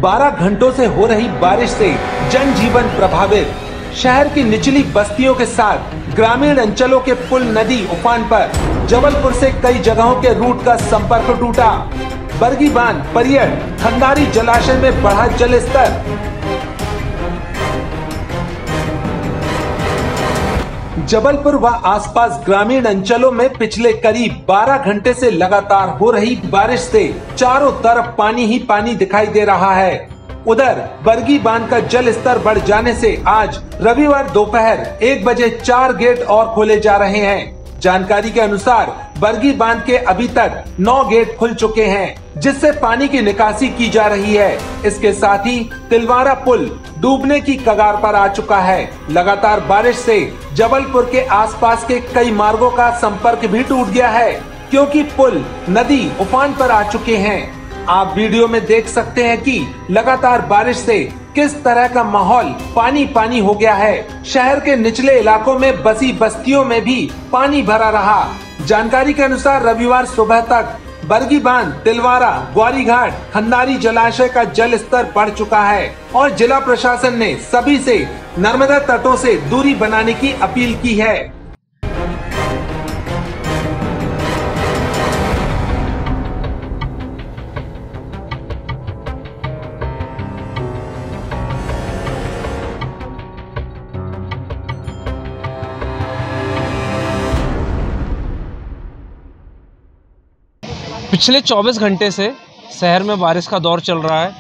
12 घंटों से हो रही बारिश से जनजीवन प्रभावित। शहर की निचली बस्तियों के साथ ग्रामीण अंचलों के पुल नदी उफान पर। जबलपुर से कई जगहों के रूट का संपर्क टूटा। बरगी बांध, परियट, खंडारी जलाशय में बढ़ा जल स्तर। जबलपुर व आसपास ग्रामीण अंचलों में पिछले करीब 12 घंटे से लगातार हो रही बारिश से चारों तरफ पानी ही पानी दिखाई दे रहा है। उधर बरगी बांध का जल स्तर बढ़ जाने से आज रविवार दोपहर 1 बजे 4 गेट और खोले जा रहे हैं। जानकारी के अनुसार बरगी बांध के अभी तक 9 गेट खुल चुके हैं, जिससे पानी की निकासी की जा रही है। इसके साथ ही तिलवारा पुल डूबने की कगार पर आ चुका है। लगातार बारिश से जबलपुर के आसपास के कई मार्गों का संपर्क भी टूट गया है, क्योंकि पुल नदी उफान पर आ चुके हैं। आप वीडियो में देख सकते हैं कि लगातार बारिश से किस तरह का माहौल पानी पानी हो गया है। शहर के निचले इलाकों में बसी बस्तियों में भी पानी भरा रहा। जानकारी के अनुसार रविवार सुबह तक बरगी बांध, तिलवारा, ग्वारी घाट, खंडारी जलाशय का जल स्तर बढ़ चुका है और जिला प्रशासन ने सभी से नर्मदा तटों से दूरी बनाने की अपील की है। पिछले 24 घंटे से शहर में बारिश का दौर चल रहा है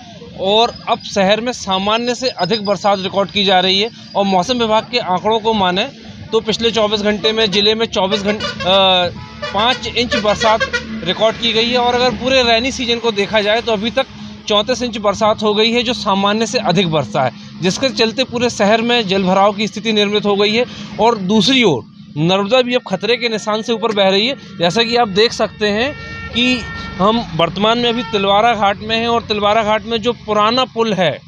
और अब शहर में सामान्य से अधिक बरसात रिकॉर्ड की जा रही है। और मौसम विभाग के आंकड़ों को माने तो पिछले 24 घंटे में ज़िले में 5 इंच बरसात रिकॉर्ड की गई है। और अगर पूरे रैनी सीजन को देखा जाए तो अभी तक 34 इंच बरसात हो गई है, जो सामान्य से अधिक बरसा है, जिसके चलते पूरे शहर में जल भराव की स्थिति निर्मित हो गई है। और दूसरी ओर नर्मदा भी अब खतरे के निशान से ऊपर बह रही है। जैसा कि आप देख सकते हैं कि हम वर्तमान में अभी तिलवारा घाट में हैं और तिलवारा घाट में जो पुराना पुल है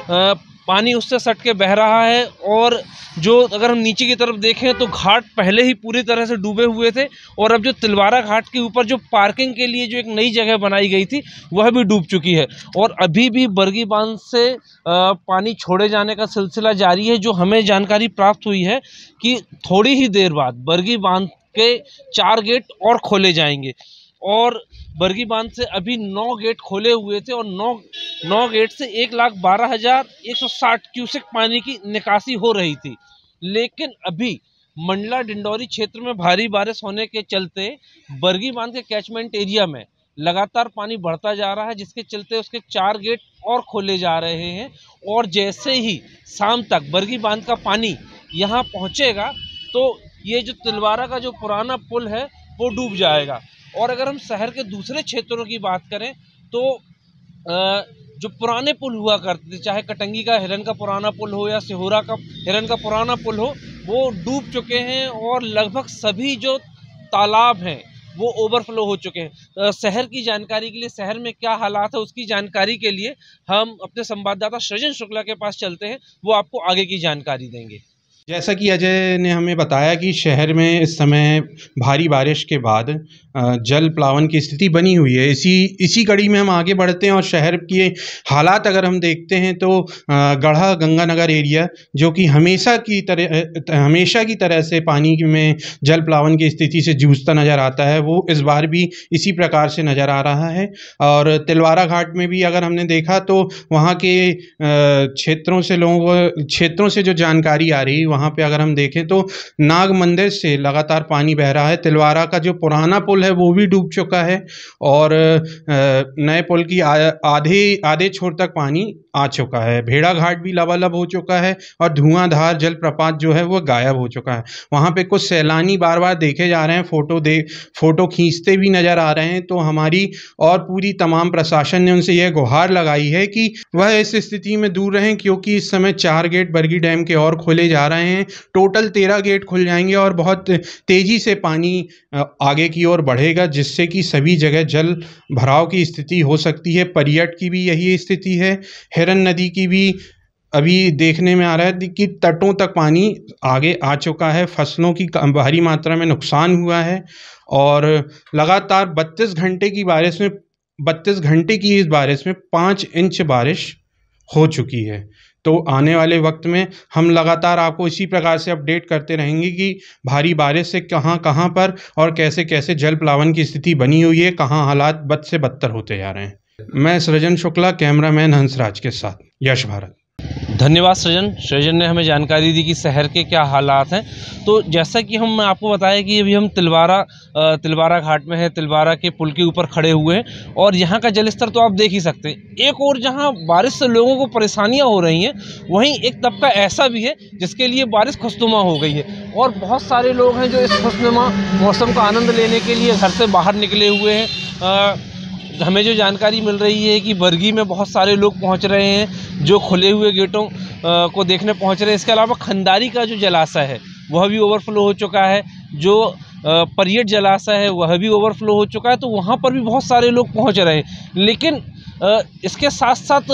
पानी उससे सट के बह रहा है। और जो अगर हम नीचे की तरफ देखें तो घाट पहले ही पूरी तरह से डूबे हुए थे और अब जो तिलवारा घाट के ऊपर जो पार्किंग के लिए जो एक नई जगह बनाई गई थी वह भी डूब चुकी है। और अभी भी बरगी बांध से पानी छोड़े जाने का सिलसिला जारी है। जो हमें जानकारी प्राप्त हुई है कि थोड़ी ही देर बाद बरगी बांध के 4 गेट और खोले जाएंगे। और बरगी बांध से अभी 9 गेट खोले हुए थे और 9 गेट से 1,12,160 क्यूसेक पानी की निकासी हो रही थी। लेकिन अभी मंडला डिंडौरी क्षेत्र में भारी बारिश होने के चलते बरगी बांध के कैचमेंट एरिया में लगातार पानी बढ़ता जा रहा है, जिसके चलते उसके 4 गेट और खोले जा रहे हैं। और जैसे ही शाम तक बरगी बांध का पानी यहाँ पहुँचेगा तो ये जो तिलवारा का जो पुराना पुल है वो डूब जाएगा। और अगर हम शहर के दूसरे क्षेत्रों की बात करें तो जो पुराने पुल हुआ करते थे, चाहे कटंगी का हिरन का पुराना पुल हो या सिहोरा का हिरन का पुराना पुल हो, वो डूब चुके हैं और लगभग सभी जो तालाब हैं वो ओवरफ्लो हो चुके हैं। शहर की जानकारी के लिए, शहर में क्या हालात है उसकी जानकारी के लिए हम अपने संवाददाता सृजन शुक्ला के पास चलते हैं, वो आपको आगे की जानकारी देंगे। जैसा कि अजय ने हमें बताया कि शहर में इस समय भारी बारिश के बाद जल प्लावन की स्थिति बनी हुई है। इसी कड़ी में हम आगे बढ़ते हैं और शहर के हालात अगर हम देखते हैं तो गढ़ा गंगानगर एरिया, जो कि हमेशा की तरह से पानी में जल प्लावन की स्थिति से जूझता नज़र आता है, वो इस बार भी इसी प्रकार से नज़र आ रहा है। और तिलवारा घाट में भी अगर हमने देखा तो वहाँ के क्षेत्रों से जो जानकारी आ रही, वहाँ पे अगर हम देखें तो नाग मंदिर से लगातार पानी बह रहा है। तिलवारा का जो पुराना पुल है वो भी डूब चुका है और नए पुल की आधे छोर तक पानी आ चुका है। भेड़ा घाट भी लबालब हो चुका है और धुआंधार जलप्रपात जो है वो गायब हो चुका है। वहाँ पे कुछ सैलानी बार बार देखे जा रहे हैं, फोटो खींचते भी नज़र आ रहे हैं। तो हमारी और पूरी तमाम प्रशासन ने उनसे यह गुहार लगाई है कि वह इस स्थिति में दूर रहें, क्योंकि इस समय 4 गेट बरगी डैम के और खोले जा रहे हैं। टोटल 13 गेट खुल जाएंगे और बहुत तेज़ी से पानी आगे की ओर बढ़ेगा, जिससे कि सभी जगह जल भराव की स्थिति हो सकती है। परियट की भी यही स्थिति है। हिरन नदी की भी अभी देखने में आ रहा है कि तटों तक पानी आगे आ चुका है। फसलों की भारी मात्रा में नुकसान हुआ है और लगातार 32 घंटे की बारिश में 32 घंटे की इस बारिश में 5 इंच बारिश हो चुकी है। तो आने वाले वक्त में हम लगातार आपको इसी प्रकार से अपडेट करते रहेंगे कि भारी बारिश से कहाँ कहाँ पर और कैसे कैसे जल प्लावन की स्थिति बनी हुई है, कहाँ हालात बद से बदतर होते जा रहे हैं। मैं सृजन शुक्ला, कैमरामैन हंसराज के साथ, यश भारत। धन्यवाद सृजन ने हमें जानकारी दी कि शहर के क्या हालात हैं। तो जैसा कि हम आपको बताया कि अभी हम तिलवारा घाट में है, तिलवारा के पुल के ऊपर खड़े हुए हैं और यहाँ का जल स्तर तो आप देख ही सकते हैं। एक और जहाँ बारिश से लोगों को परेशानियाँ हो रही हैं, वहीं एक तबका ऐसा भी है जिसके लिए बारिश खुशनुमा हो गई है और बहुत सारे लोग हैं जो इस खुशनुमा मौसम का आनंद लेने के लिए घर से बाहर निकले हुए हैं। हमें जो जानकारी मिल रही है कि बरगी में बहुत सारे लोग पहुंच रहे हैं जो खुले हुए गेटों को देखने पहुंच रहे हैं। इसके अलावा खंडारी का जो जलाशय है वह भी ओवरफ्लो हो चुका है, जो परियट जलाशय है वह भी ओवरफ्लो हो चुका है। तो वहां पर भी बहुत सारे लोग पहुंच रहे हैं, लेकिन इसके साथ साथ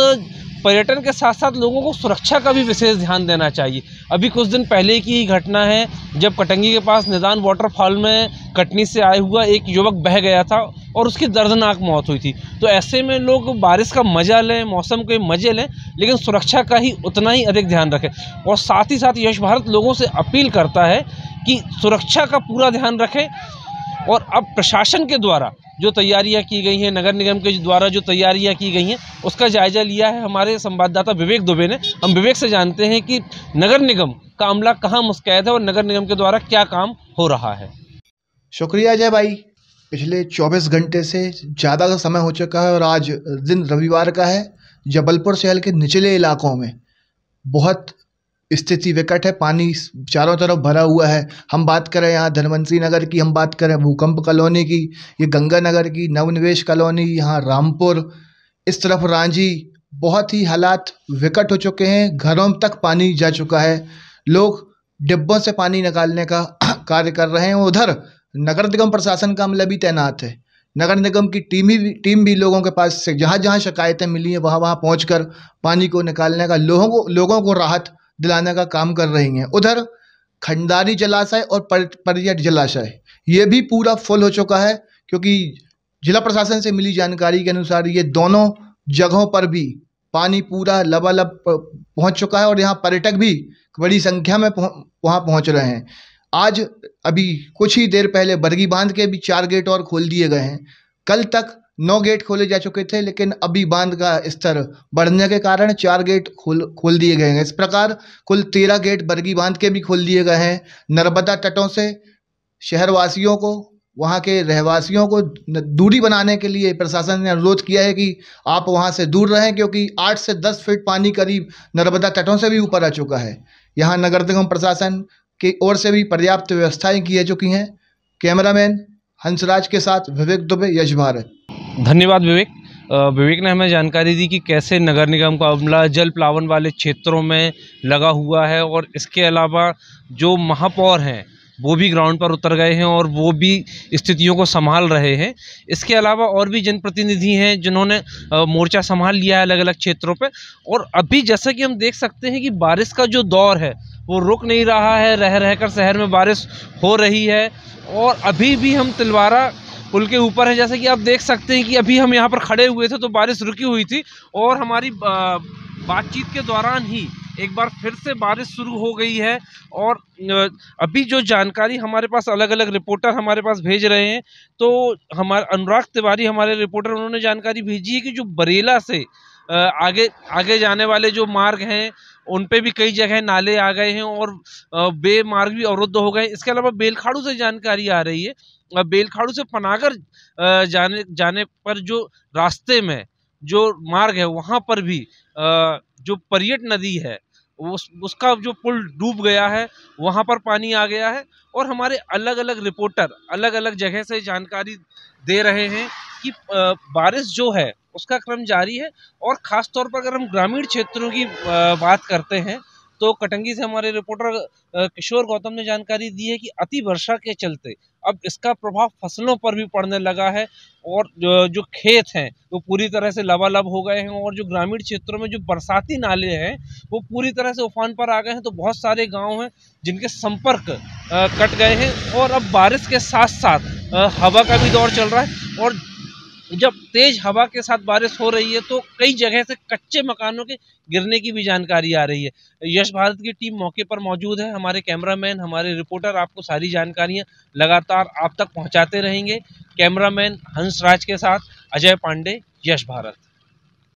पर्यटन के साथ साथ लोगों को सुरक्षा का भी विशेष ध्यान देना चाहिए। अभी कुछ दिन पहले की ही घटना है जब कटंगी के पास निदान वाटरफॉल में कटनी से आया हुआ एक युवक बह गया था और उसकी दर्दनाक मौत हुई थी। तो ऐसे में लोग बारिश का मजा लें, मौसम के मजे लें, लेकिन सुरक्षा का ही उतना ही अधिक ध्यान रखें। और साथ ही साथ यश भारत लोगों से अपील करता है कि सुरक्षा का पूरा ध्यान रखें। और अब प्रशासन के द्वारा जो तैयारियां की गई हैं, नगर निगम के द्वारा जो तैयारियां की गई हैं, उसका जायजा लिया है हमारे संवाददाता विवेक दुबे ने। हम विवेक से जानते हैं कि नगर निगम का अमला कहाँ मुस्तैद है और नगर निगम के द्वारा क्या काम हो रहा है। शुक्रिया अजय भाई। पिछले 24 घंटे से ज़्यादा का समय हो चुका है और आज दिन रविवार का है। जबलपुर शहर के निचले इलाकों में बहुत स्थिति विकट है, पानी चारों तरफ भरा हुआ है। हम बात करें यहाँ धनवंतरी नगर की, हम बात करें भूकंप कॉलोनी की, ये गंगा नगर की, नवनिवेश कॉलोनी, यहाँ रामपुर, इस तरफ रांझी, बहुत ही हालात विकट हो चुके हैं। घरों तक पानी जा चुका है, लोग डिब्बों से पानी निकालने का कार्य कर रहे हैं। उधर नगर निगम प्रशासन का अमला भी तैनात है। नगर निगम की टीम भी लोगों के पास से जहाँ जहाँ शिकायतें मिली हैं वहाँ पहुँचकर पानी को निकालने का, लोगों को राहत दिलाने का काम कर रही हैं। उधर खंडारी जलाशय और परियट जलाशय ये भी पूरा फुल हो चुका है, क्योंकि जिला प्रशासन से मिली जानकारी के अनुसार ये दोनों जगहों पर भी पानी पूरा लबालब पहुंच चुका है और यहाँ पर्यटक भी बड़ी संख्या में वहाँ पहुंच रहे हैं। आज अभी कुछ ही देर पहले बरगी बांध के भी 4 गेट और खोल दिए गए हैं। कल तक 9 गेट खोले जा चुके थे, लेकिन अभी बांध का स्तर बढ़ने के कारण 4 गेट खोल दिए गए हैं। इस प्रकार कुल 13 गेट बरगी बांध के भी खोल दिए गए हैं। नर्मदा तटों से शहरवासियों को, वहाँ के रहवासियों को दूरी बनाने के लिए प्रशासन ने अनुरोध किया है कि आप वहाँ से दूर रहें, क्योंकि 8 से 10 फीट पानी करीब नर्मदा तटों से भी ऊपर आ चुका है। यहाँ नगर निगम प्रशासन की ओर से भी पर्याप्त व्यवस्थाएं की जा चुकी हैं। कैमरामैन हंसराज के साथ विवेक दुबे, यश भारत। धन्यवाद विवेक ने हमें जानकारी दी कि कैसे नगर निगम का अमला जल प्लावन वाले क्षेत्रों में लगा हुआ है और इसके अलावा जो महापौर हैं वो भी ग्राउंड पर उतर गए हैं और वो भी स्थितियों को संभाल रहे हैं। इसके अलावा और भी जनप्रतिनिधि हैं जिन्होंने मोर्चा संभाल लिया है अलग अलग क्षेत्रों पे। और अभी जैसा कि हम देख सकते हैं कि बारिश का जो दौर है वो रुक नहीं रहा है, रह रहकर शहर में बारिश हो रही है। और अभी भी हम तिलवारा पुल के ऊपर हैं, जैसे कि आप देख सकते हैं कि अभी हम यहाँ पर खड़े हुए थे तो बारिश रुकी हुई थी और हमारी बातचीत के दौरान ही एक बार फिर से बारिश शुरू हो गई है। और अभी जो जानकारी हमारे पास अलग अलग रिपोर्टर हमारे पास भेज रहे हैं, तो हमारे अनुराग तिवारी हमारे रिपोर्टर, उन्होंने जानकारी भेजी है कि जो बरेला से आगे जाने वाले जो मार्ग हैं उन पे भी कई जगह नाले आ गए हैं और बे मार्ग भी अवरुद्ध हो गए। इसके अलावा बेलखाड़ू से जानकारी आ रही है, बेलखाड़ू से पनागर जाने पर जो रास्ते में जो मार्ग है वहाँ पर भी जो परियट नदी है उसका जो पुल डूब गया है, वहाँ पर पानी आ गया है। और हमारे अलग अलग रिपोर्टर अलग अलग जगह से जानकारी दे रहे हैं कि बारिश जो है उसका क्रम जारी है। और ख़ास तौर पर अगर हम ग्रामीण क्षेत्रों की बात करते हैं तो कटंगी से हमारे रिपोर्टर किशोर गौतम ने जानकारी दी है कि अति वर्षा के चलते अब इसका प्रभाव फसलों पर भी पड़ने लगा है और जो खेत हैं वो पूरी तरह से लबालब हो गए हैं और जो ग्रामीण क्षेत्रों में जो बरसाती नाले हैं वो पूरी तरह से उफान पर आ गए हैं। तो बहुत सारे गांव हैं जिनके संपर्क कट गए हैं और अब बारिश के साथ साथ हवा का भी दौर चल रहा है और जब तेज हवा के साथ बारिश हो रही है तो कई जगह से कच्चे मकानों के गिरने की भी जानकारी आ रही है। यश भारत की टीम मौके पर मौजूद है। हमारे कैमरामैन, हमारे रिपोर्टर आपको सारी जानकारियां लगातार आप तक पहुंचाते रहेंगे। कैमरामैन हंसराज के साथ अजय पांडे, यश भारत।